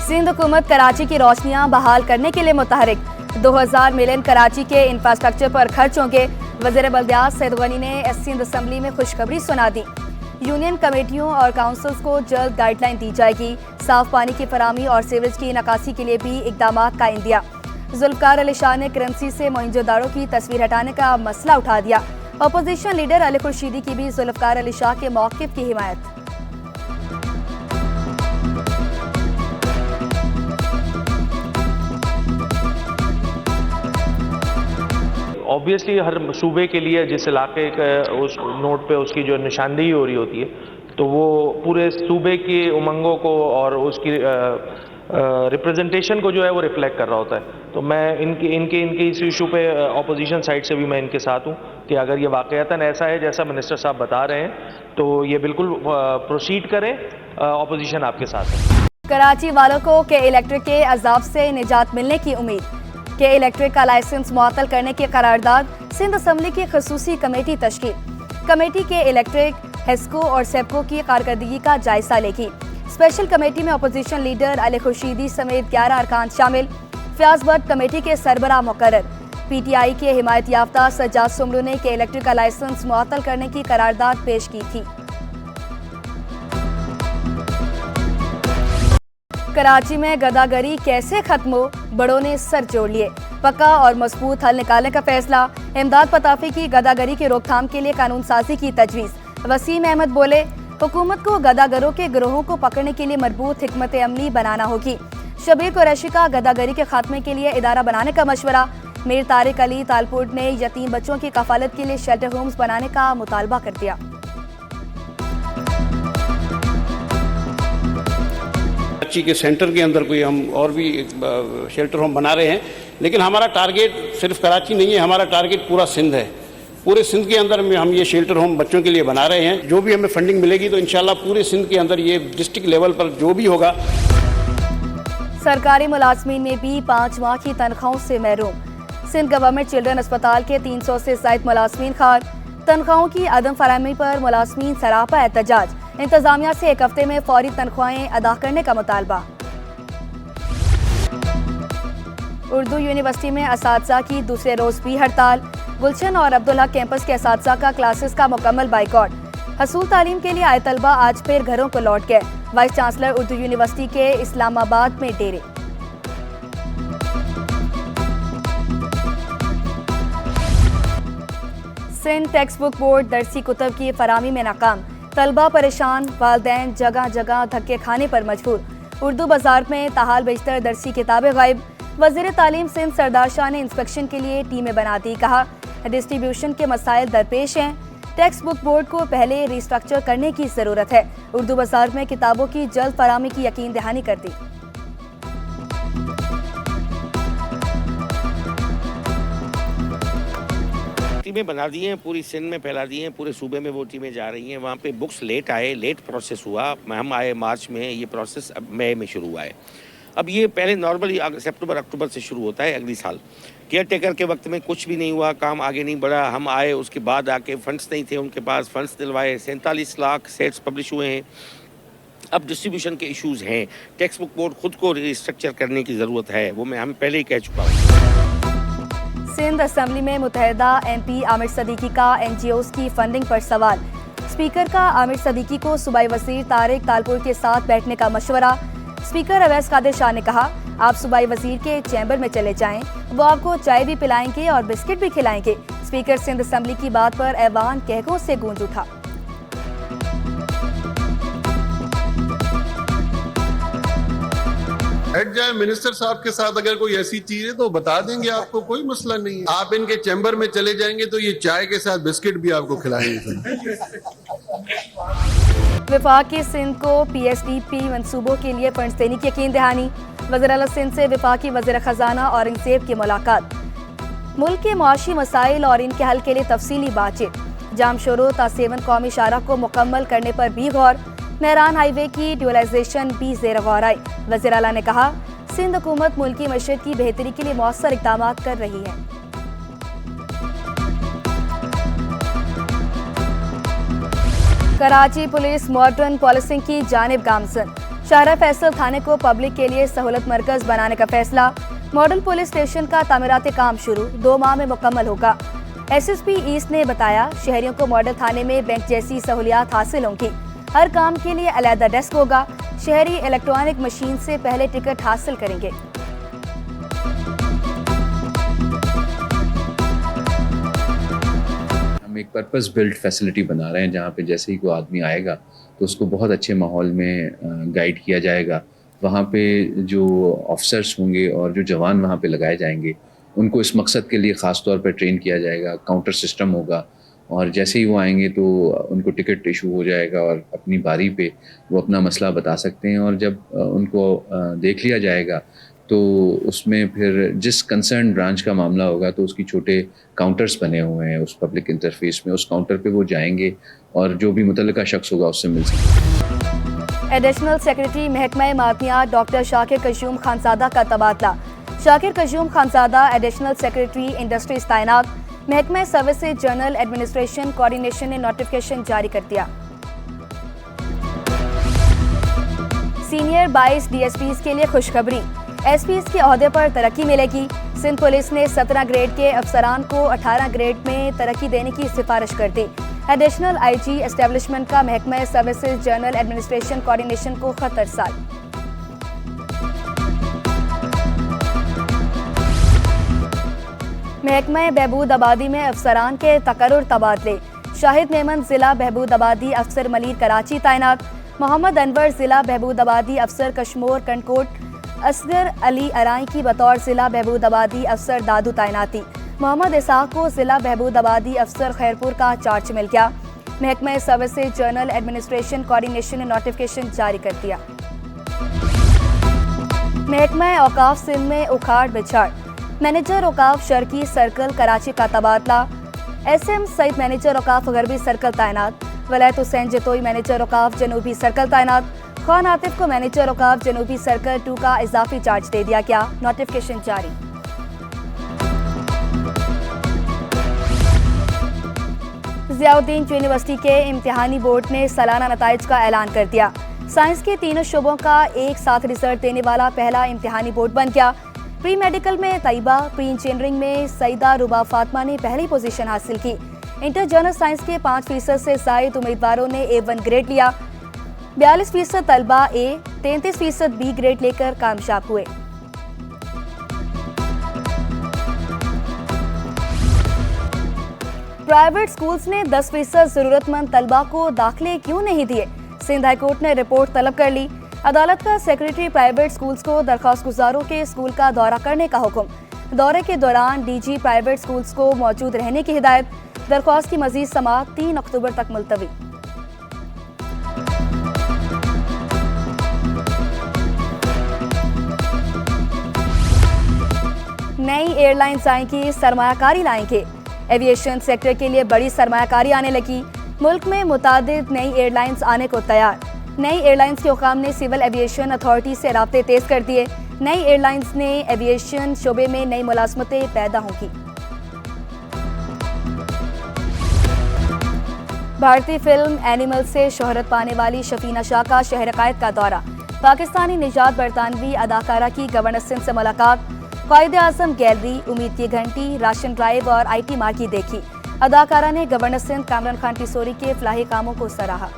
सिंध हुकूमत कराची की रोशनियां बहाल करने के लिए मुतहरिक। 2000 मिलियन कराची के इंफ्रास्ट्रक्चर पर खर्च होंगे। वज़ीर बल्दियात सैयद गनी ने सिंध असम्बली में खुशखबरी सुना दी। यूनियन कमेटियों और काउंसिल्स को जल्द गाइडलाइन दी जाएगी। साफ पानी की फराहमी और सीवरेज की निकासी के लिए भी इकदाम का इंदिया। जुल्फकार अली शाह ने करेंसी से मोहनजोदाड़ो की तस्वीर हटाने का मसला उठा दिया। अपोजिशन लीडर अली खुर्शीदी की भी जुल्फकार अली शाह के मौक़िफ़ की हिमायत। ऑब्वियसली हर सूबे के लिए जिस इलाके के उस नोट पे उसकी जो निशानदेही हो रही होती है तो वो पूरे सूबे की उमंगों को और उसकी रिप्रेजेंटेशन को जो है वो रिफ्लेक्ट कर रहा होता है। तो मैं इनके इस इशू पे अपोजिशन साइड से भी मैं इनके साथ हूँ कि अगर ये वाकईतन ऐसा है जैसा मिनिस्टर साहब बता रहे हैं तो ये बिल्कुल प्रोसीड करें। अपोजिशन आपके साथ है। कराची वालों को के इलेक्ट्रिक के अजाब से निजात मिलने की उम्मीद। के इलेक्ट्रिक का लाइसेंस मुअत्तल करने की करारदाद। सिंध असम्बली की खसूसी कमेटी तश्कील। कमेटी के इलेक्ट्रिक, हेस्को और सेप्को की कारकर्दगी का जायजा लेगी। स्पेशल कमेटी में अपोजिशन लीडर अली खुर्शीदी समेत 11 अरकान शामिल। फयाज भट्ट कमेटी के सरबराह मुकर्रर। PTI के हिमायत याफ्ता सज्जाद सुमरू ने के इलेक्ट्रिक का लाइसेंस मुअत्तल करने की करारदाद पेश की थी। कराची में गदागरी कैसे खत्म हो, बड़ों ने सर जोड़ लिए। पक्का और मजबूत हल निकालने का फैसला। इमदाद पताफी की गदागरी की रोकथाम के लिए कानून साजी की तजवीज़। वसीम अहमद बोले, हुकूमत को गदागरों के गिरोहों को पकड़ने के लिए मजबूत हिकमत अमली बनाना होगी। शबीर कुरैशी का गदागरी के खात्मे के लिए इदारा बनाने का मशवरा। मीर तारिक अली तालपुर ने यतीम बच्चों की कफालत के लिए शेल्टर होम्स बनाने का मुतालबा कर दिया। कराची के सेंटर के अंदर कोई हम और भी शेल्टर होम बना रहे हैं, लेकिन हमारा टारगेट सिर्फ कराची नहीं है, हमारा टारगेट पूरा सिंध है। पूरे सिंध के अंदर में हम ये शेल्टर होम बच्चों के लिए बना रहे हैं। जो भी हमें फंडिंग मिलेगी तो इंशाल्लाह पूरे सिंध के अंदर ये डिस्ट्रिक्ट लेवल पर जो भी होगा। सरकारी मुलाजमीन में भी 5 माह की तनख्वाहों से महरूम। सिंध गवर्नमेंट चिल्ड्रन अस्पताल के 300 से ज़ायद मुलाजमीन खार। तनख्वाहों की अदम फराहमी पर मुलाजमीन सरापा एहतजाज। इंतजामिया से 1 हफ्ते में फौरी तनख्वाहें अदा करने का मुतालबा। उर्दू यूनिवर्सिटी में असातिज़ा की दूसरे रोज भी हड़ताल। गुलशन और अब्दुल हक कैंपस के असातिज़ा का क्लासेस का मुकम्मल बाइकॉट। हसूल तालीम के लिए आए तलबा आज फिर घरों को लौट गए। वाइस चांसलर उर्दू यूनिवर्सिटी के इस्लामाबाद में डेरे। सिंध टेक्स्ट बुक बोर्ड दरसी कुतब की फराहमी में नाकाम। तलबा परेशान, वालदैन जगह जगह धक्के खाने पर मजबूर। उर्दू बाजार में ताहाल बेशतर दरसी किताबें गायब। वज़ीर तालीम सिंध सरदार शाह ने इंस्पेक्शन के लिए टीमें बना दी। कहा, डिस्ट्रीब्यूशन के मसाइल दरपेश हैं। टेक्स्ट बुक बोर्ड को पहले रिस्ट्रक्चर करने की ज़रूरत है। उर्दू बाजार में किताबों की जल्द फराहमी की यकीन दहानी कर दी। टीमें बना दी हैं, पूरी सिंध में फैला दी हैं, पूरे सूबे में वो टीमें जा रही हैं। वहाँ पे बुक्स लेट आए, लेट प्रोसेस हुआ। हम आए मार्च में, ये प्रोसेस अब मई में शुरू हुआ है। अब ये पहले नॉर्मली सितंबर अक्टूबर से शुरू होता है अगली साल। केयर टेकर के वक्त में कुछ भी नहीं हुआ, काम आगे नहीं बढ़ा। हम आए, उसके बाद आके फंड्स नहीं थे उनके पास, फंड्स दिलवाए। 47 लाख सेट्स पब्लिश हुए हैं। अब डिस्ट्रीब्यूशन के इश्यूज़ हैं। टेक्स्ट बुक बोर्ड खुद को रिस्ट्रक्चर करने की ज़रूरत है, वो मैं हम पहले ही कह चुका हूँ। सिंध असम्बली में मुतहदा MP आमिर सदीकी का NGOs की फंडिंग पर सवाल। स्पीकर का आमिर सदीकी को सूबाई वजीर तारिक तालपुर के साथ बैठने का मशवरा। स्पीकर अवैस कादिर शाह ने कहा, आप सूबाई वजीर के चैम्बर में चले जाएं, वो आपको चाय भी पिलाएंगे और बिस्किट भी खिलाएंगे। स्पीकर सिंध असम्बली की बात पर ऐवान कहकों से गूंज उठा। बैठ जाए मिनिस्टर साहब के साथ, अगर कोई ऐसी चीज है तो बता देंगे, आपको कोई मसला नहीं है। आप इनके चैम्बर में चले जाएंगे तो ये चाय के साथ बिस्किट भी आपको खिलाएंगे। वफाकी सिंध को PSDP मंसूबों के लिए फंड्स देने की यकीन दहानी। वज़ीर आला सिंध से वफाकी वज़ीर खजाना औरंगजेब की मुलाकात। मुल्क के मुआशी मसाइल और इनके हल के लिए तफसीली बातचीत। जामशोरो ता7 कौमी शाहरा को मुकम्मल करने पर भी गौर। मेहरान हाईवे की ड्यूलाइजेशन भी ज़ेर गौर आई। वज़ीर आला ने कहा, सिंध हुकूमत मुल्की मशरत की बेहतरी के लिए मौसर इक़दाम कर रही है। कराची पुलिस मॉडर्न पॉलिसिंग की जानिब गामजन। शाहरा फैसल थाने को पब्लिक के लिए सहूलत मरकज बनाने का फैसला। मॉडल पुलिस स्टेशन का तामीराती काम शुरू 2 माह में मुकम्मल होगा। एसएसपी ईस्ट ने बताया, शहरियों को मॉडल थाने में बैंक जैसी सहूलियात हासिल होंगी। हर काम के लिए अलहदा डेस्क होगा। शहरी इलेक्ट्रॉनिक मशीन से पहले टिकट हासिल करेंगे। हम एक पर्पस बिल्ट फैसिलिटी बना रहे हैं जहाँ पे जैसे ही कोई आदमी आएगा तो उसको बहुत अच्छे माहौल में गाइड किया जाएगा। वहाँ पे जो ऑफिसर्स होंगे और जो जवान वहाँ पे लगाए जाएंगे उनको इस मकसद के लिए ख़ास तौर पर ट्रेन किया जाएगा। काउंटर सिस्टम होगा और जैसे ही वो आएंगे तो उनको टिकट इशू हो जाएगा और अपनी बारी पे वो अपना मसला बता सकते हैं। और जब उनको देख लिया जाएगा तो उसमें फिर जिस कंसर्न ब्रांच का मामला होगा तो उसकी छोटे काउंटर्स बने हुए हैं उस पब्लिक इंटरफेस में। उस काउंटर पे वो जाएंगे और जो भी मुतल्लिका शख्स होगा उससे मिल सकते। एडिशनल सेक्रेटरी महकमा मादनियात डॉक्टर शाकिर कशूम खानजादा का तबादला। शाकिर कशूम खानजादा एडिशनल सेक्रेटरी इंडस्ट्रीज तैनात। महकमा सर्विसेज जनरल एडमिनिस्ट्रेशन कोऑर्डिनेशन ने नोटिफिकेशन जारी कर दिया। सीनियर 22 डीएसपीज के लिए खुशखबरी। एसपीज के ओहदे पर तरक्की मिलेगी। सिंध पुलिस ने 17 ग्रेड के अफसरान को 18 ग्रेड में तरक्की देने की सिफारिश कर दी। एडिशनल आईजी एस्टेब्लिशमेंट का महकमा सर्विसेज जनरल एडमिनिस्ट्रेशन कोऑर्डिनेशन को खत अरसाल। महकमा बहबूद आबादी में अफसरान के तकर्रुर तबादले। शाहिद मेमन जिला बहबूद आबादी अफसर मलीर कराची तैनात। मोहम्मद अनवर जिला बहबूद आबादी अफसर कश्मोर कंडकोट। असगर अली अराई की बतौर जिला बहबूद आबादी अफसर दादू तैनाती। मोहम्मद इसाक को जिला बहबूद आबादी अफसर खैरपुर का चार्ज मिल गया। महकमा सर्विसेज जनरल एडमिनिस्ट्रेशन कोऑर्डिनेशन ने नोटिफिकेशन जारी कर दिया। महकमा औकाफ सिंध में उखाड़ बिछाड़। मैनेजर औकाफ शर्की सर्कल कराची का तबादला। एसएम सईद मैनेजर औकाफ गरबी सर्कल तैनात। वलायत हुसैन जतोई मैनेजर औकाफ जनूबी सर्कल तैनात। खान आतिफ को मैनेजर औकाफ जनूबी सर्कल 2 का इजाफी चार्ज दे दिया गया। नोटिफिकेशन जारी। ज़ियाउद्दीन यूनिवर्सिटी के इम्तिहानी बोर्ड ने सालाना नताइज का ऐलान कर दिया। साइंस के तीनों शोबों का एक साथ रिजल्ट देने वाला पहला इम्तिहानी बोर्ड बन गया। प्री मेडिकल में तैयबा, प्री इंजीनियरिंग में सईदा रुबा फातिमा ने पहली पोजीशन हासिल की। इंटर जनरल साइंस के 5% से जायद उम्मीदवारों ने A1 ग्रेड लिया। 42% तलबा A, 33% B ग्रेड लेकर कामयाब हुए। प्राइवेट स्कूल्स ने 10% जरूरतमंद तलबा को दाखिले क्यों नहीं दिए? सिंध हाईकोर्ट ने रिपोर्ट तलब कर ली। अदालत का सेक्रेटरी प्राइवेट स्कूल्स को दरख्वास्त गुजारों के स्कूल का दौरा करने का हुक्म। दौरे के दौरान डीजी प्राइवेट स्कूल्स को मौजूद रहने की हिदायत। दरख्वास्त की मजीद समाअत 3 अक्टूबर तक मुलतवी। नई एयरलाइंस आएंगी, सरमायाकारी लाएंगे। एविएशन सेक्टर के लिए बड़ी सरमायाकारी आने लगी। मुल्क में मुतादिद नई एयरलाइंस आने को तैयार। नई एयरलाइंस के हुकाम ने सिविल एविएशन अथॉरिटी से राब्ते तेज कर दिए। नई एयरलाइंस ने एविएशन शोबे में नई मुलाजमतें पैदा होंगी। भारतीय फिल्म एनिमल से शोहरत पाने वाली शफीना शाह का शहर कायद का दौरा। पाकिस्तानी निजात बरतानवी अदाकारा की गवर्नर सिंध से मुलाकात। कायदे आजम गैलरी, उम्मीद की घंटी, राशन ड्राइव और IT मार्केट देखी। अदाकारा ने गवर्नर सिंध कामरान खान टिसोरी के फलाही कामों को सराहा।